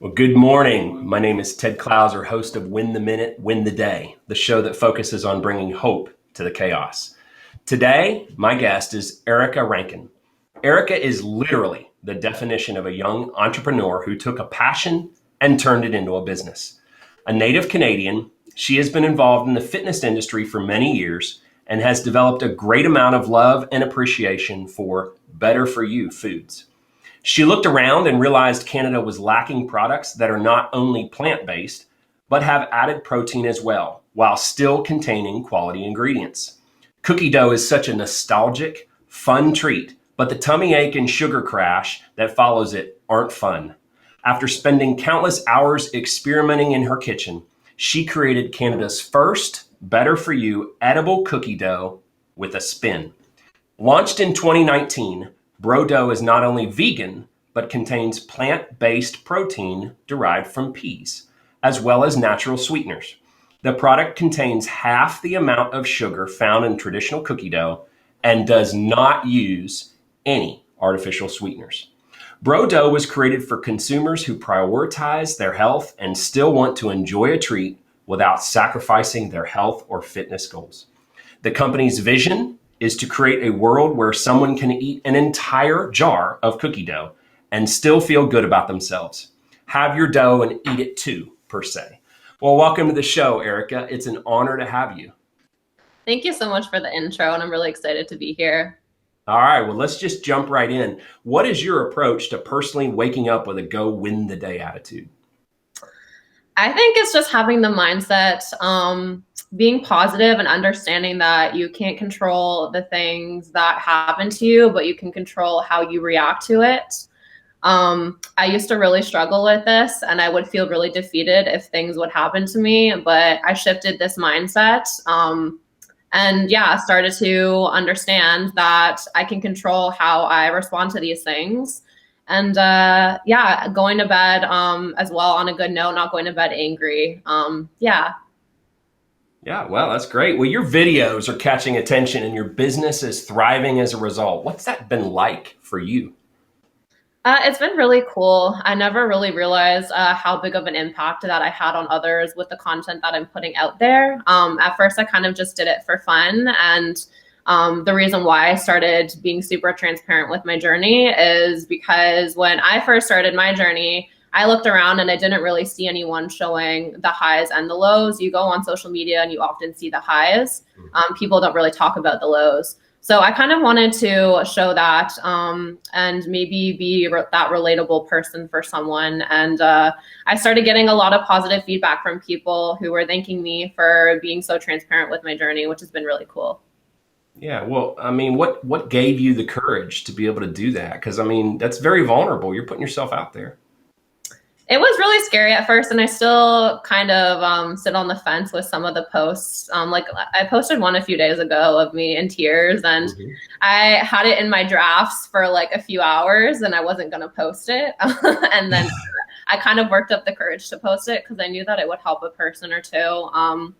Well, good morning. My name is Ted Clouser, host of Win the Minute, Win the Day, the show that focuses on bringing hope to the chaos. Today, my guest is Erica Rankin. Erica is literally the definition of a young entrepreneur who took a passion and turned it into a business. A native Canadian, she has been involved in the fitness industry for many years and has developed a great amount of love and appreciation for better for you foods. She looked around and realized Canada was lacking products that are not only plant based, but have added protein as well, while still containing quality ingredients. Cookie dough is such a nostalgic, fun treat, but the tummy ache and sugar crash that follows it aren't fun. After spending countless hours experimenting in her kitchen, she created Canada's first better for you edible cookie dough with a spin. Launched in 2019, Bro Dough is not only vegan, but contains plant-based protein derived from peas, as well as natural sweeteners. The product contains half the amount of sugar found in traditional cookie dough and does not use any artificial sweeteners. Bro Dough was created for consumers who prioritize their health and still want to enjoy a treat without sacrificing their health or fitness goals. The company's vision is to create a world where someone can eat an entire jar of cookie dough and still feel good about themselves. Have your dough and eat it too, per se. Well, welcome to the show, Erica. It's an honor to have you. Thank you so much for the intro, and I'm really excited to be here. All right, well, let's just jump right in. What is your approach to personally waking up with a go win the day attitude? I think it's just having the mindset, being positive and understanding that you can't control the things that happen to you, but you can control how you react to it. I used to really struggle with this, and I would feel really defeated if things would happen to me, but I shifted this mindset. And yeah, started to understand that I can control how I respond to these things. And yeah, going to bed as well on a good note, not going to bed angry. Yeah. Yeah, well, that's great. Well, your videos are catching attention and your business is thriving as a result. What's that been like for you? It's been really cool. I never really realized how big of an impact that I had on others with the content that I'm putting out there. At first, I kind of just did it for fun. And the reason why I started being super transparent with my journey is because when I first started my journey, I looked around and I didn't really see anyone showing the highs and the lows. You go on social media and you often see the highs. People don't really talk about the lows. So I kind of wanted to show that and maybe be that relatable person for someone. And I started getting a lot of positive feedback from people who were thanking me for being so transparent with my journey, which has been really cool. Yeah, well, I mean, what gave you the courage to be able to do that? Because I mean, that's very vulnerable. You're putting yourself out there. It was really scary at first, and I still kind of sit on the fence with some of the posts. Like I posted one a few days ago of me in tears, and Mhm. I had it in my drafts for like a few hours, and I wasn't going to post it. And then I kind of worked up the courage to post it because I knew that it would help a person or two.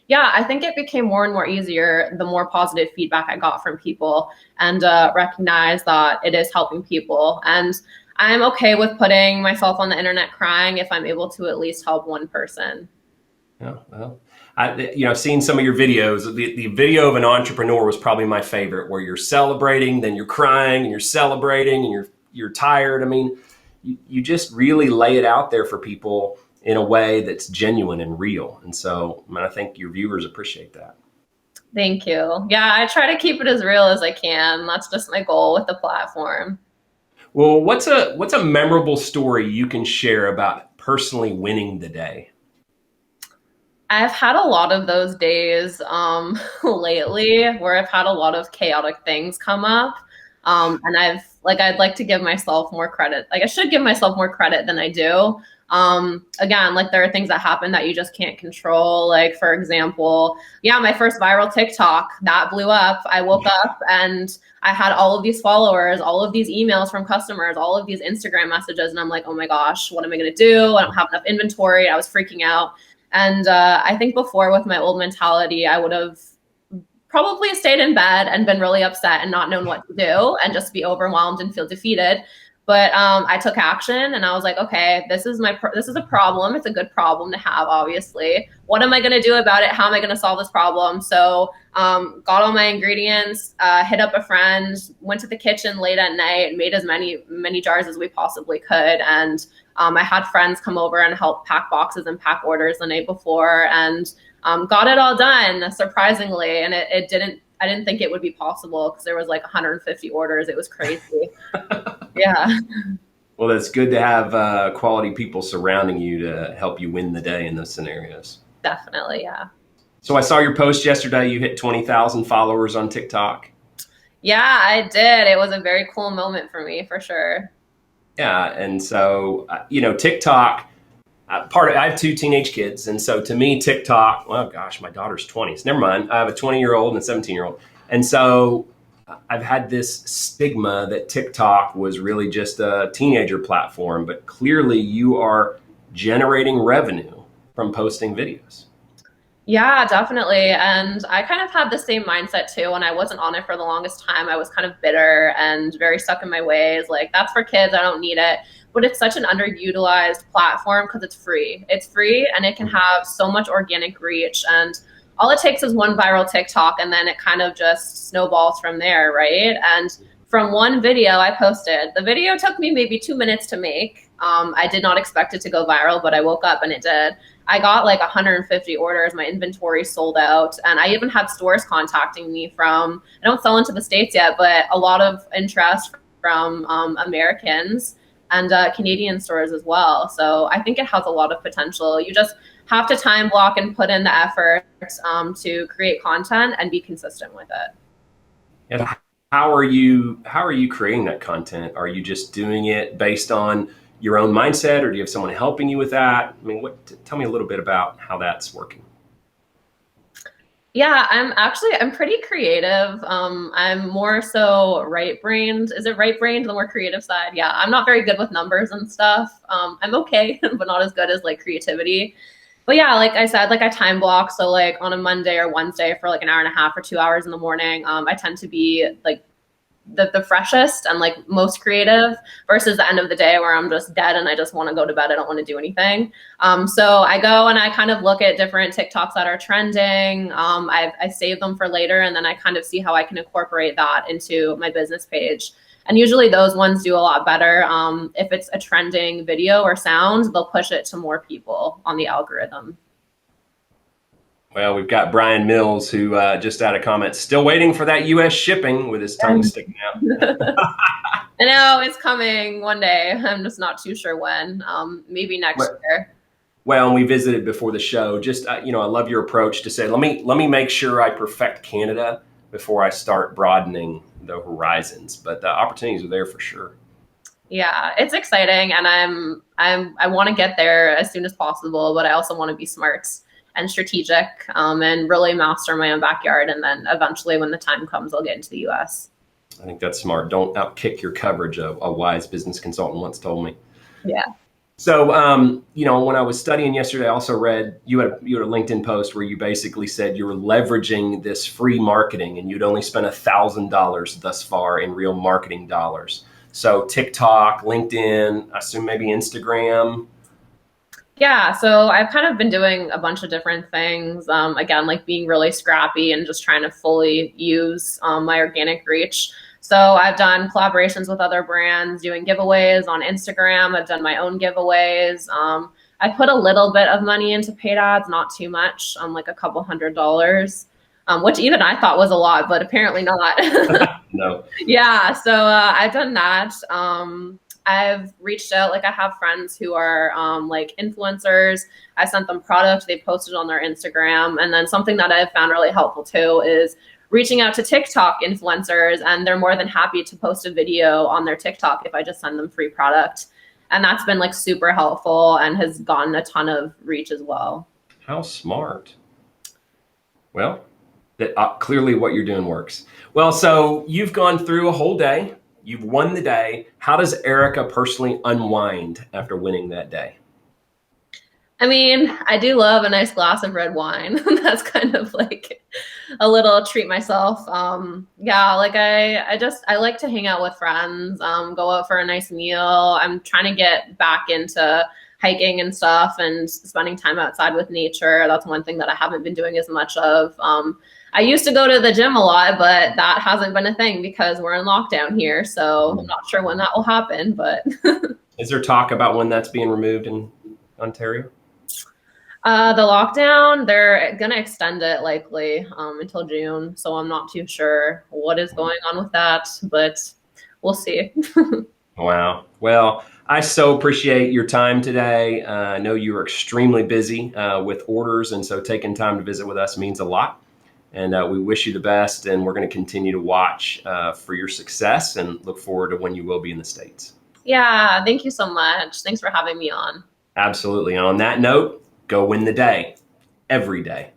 Yeah, I think it became more and more easier the more positive feedback I got from people and recognized that it is helping people. And I'm okay with putting myself on the internet crying if I'm able to at least help one person. Yeah, well, I've seen some of your videos. The video of an entrepreneur was probably my favorite, where you're celebrating, then you're crying, and you're celebrating, and you're tired. I mean, you just really lay it out there for people in a way that's genuine and real. And so, I mean, I think your viewers appreciate that. Thank you. Yeah, I try to keep it as real as I can. That's just my goal with the platform. Well, what's a memorable story you can share about personally winning the day? I've had a lot of those days lately where I've had a lot of chaotic things come up. And I'd like to give myself more credit. Like I should give myself more credit than I do. Again, like there are things that happen that you just can't control. Like for example, yeah, my first viral TikTok that blew up. I woke up and I had all of these followers, all of these emails from customers, all of these Instagram messages. And I'm like, oh my gosh, what am I going to do? I don't have enough inventory. I was freaking out. And I think before with my old mentality, I would have probably stayed in bed and been really upset and not known what to do and just be overwhelmed and feel defeated. But I took action and I was like, okay, this is a problem. It's a good problem to have, obviously. What am I going to do about it? How am I going to solve this problem? So got all my ingredients, hit up a friend, went to the kitchen late at night, made as many jars as we possibly could. And I had friends come over and help pack boxes and pack orders the night before, and got it all done, surprisingly. And I didn't think it would be possible because there was like 150 orders. It was crazy. Yeah. Well, it's good to have quality people surrounding you to help you win the day in those scenarios. Definitely, yeah. So I saw your post yesterday. You hit 20,000 followers on TikTok. Yeah, I did. It was a very cool moment for me, for sure. Yeah, and so TikTok. I have two teenage kids, and so to me, TikTok. Well, gosh, my daughter's 20. So never mind. I have a 20-year-old and a 17-year-old, and so I've had this stigma that TikTok was really just a teenager platform, but clearly you are generating revenue from posting videos. Yeah, definitely. And I kind of had the same mindset too. When I wasn't on it for the longest time, I was kind of bitter and very stuck in my ways. Like, that's for kids. I don't need it. But it's such an underutilized platform because it's free. It's free and it can have so much organic reach. And all it takes is one viral TikTok, and then it kind of just snowballs from there, right? And from one video I posted, the video took me maybe 2 minutes to make. I did not expect it to go viral, but I woke up and it did. I got like 150 orders. My inventory sold out. And I even had stores contacting me from, I don't sell into the States yet, but a lot of interest from Americans and Canadian stores as well. So I think it has a lot of potential. You just have to time block and put in the effort to create content and be consistent with it. And how are you creating that content? Are you just doing it based on your own mindset, or do you have someone helping you with that? I mean, tell me a little bit about how that's working. Yeah, I'm pretty creative. I'm more so right-brained. Is it right-brained, the more creative side? Yeah, I'm not very good with numbers and stuff. I'm okay, but not as good as like creativity. But yeah, like I said, like I time block. So like on a Monday or Wednesday for like an hour and a half or 2 hours in the morning, I tend to be like the freshest and like most creative versus the end of the day where I'm just dead and I just want to go to bed. I don't want to do anything. So I go and I kind of look at different TikToks that are trending. I save them for later, and then I kind of see how I can incorporate that into my business page. And usually those ones do a lot better. If it's a trending video or sound, they'll push it to more people on the algorithm. Well, we've got Brian Mills, who just had a comment, still waiting for that U.S. shipping with his tongue sticking out. I know it's coming one day. I'm just not too sure when. Maybe next year. Well, and we visited before the show. Just I love your approach to say, let me make sure I perfect Canada before I start broadening the horizons. But the opportunities are there for sure. Yeah, it's exciting, and I want to get there as soon as possible. But I also want to be smart and strategic, and really master my own backyard. And then eventually when the time comes, I'll get into the US. I think that's smart. Don't outkick your coverage, a wise business consultant once told me. Yeah. So, when I was studying yesterday, I also read you had a LinkedIn post where you basically said you were leveraging this free marketing and you'd only spent $1,000 thus far in real marketing dollars. So TikTok, LinkedIn, I assume maybe Instagram. Yeah, so I've kind of been doing a bunch of different things. Again, like being really scrappy and just trying to fully use my organic reach. So I've done collaborations with other brands, doing giveaways on Instagram. I've done my own giveaways. I put a little bit of money into paid ads, not too much, like a couple $100s, which even I thought was a lot, but apparently not. No. Yeah, so I've done that. I've reached out, like I have friends who are like influencers. I sent them product, they posted on their Instagram. And then something that I've found really helpful too is reaching out to TikTok influencers, and they're more than happy to post a video on their TikTok if I just send them free product. And that's been like super helpful and has gotten a ton of reach as well. How smart. Well, clearly what you're doing works. Well, so you've gone through a whole day. You've won the day. How does Erica personally unwind after winning that day? I mean, I do love a nice glass of red wine. That's kind of like a little treat myself. Yeah, like I like to hang out with friends, go out for a nice meal. I'm trying to get back into hiking and stuff and spending time outside with nature. That's one thing that I haven't been doing as much of. I used to go to the gym a lot, but that hasn't been a thing because we're in lockdown here. So I'm not sure when that will happen, but Is there talk about when that's being removed in Ontario? the lockdown, they're gonna extend it likely until June. So I'm not too sure what is going on with that, but we'll see. Wow. Well, I so appreciate your time today. I know you are extremely busy with orders, and so taking time to visit with us means a lot. And we wish you the best, and we're going to continue to watch for your success and look forward to when you will be in the States. Yeah, thank you so much. Thanks for having me on. Absolutely. And on that note, go win the day every day.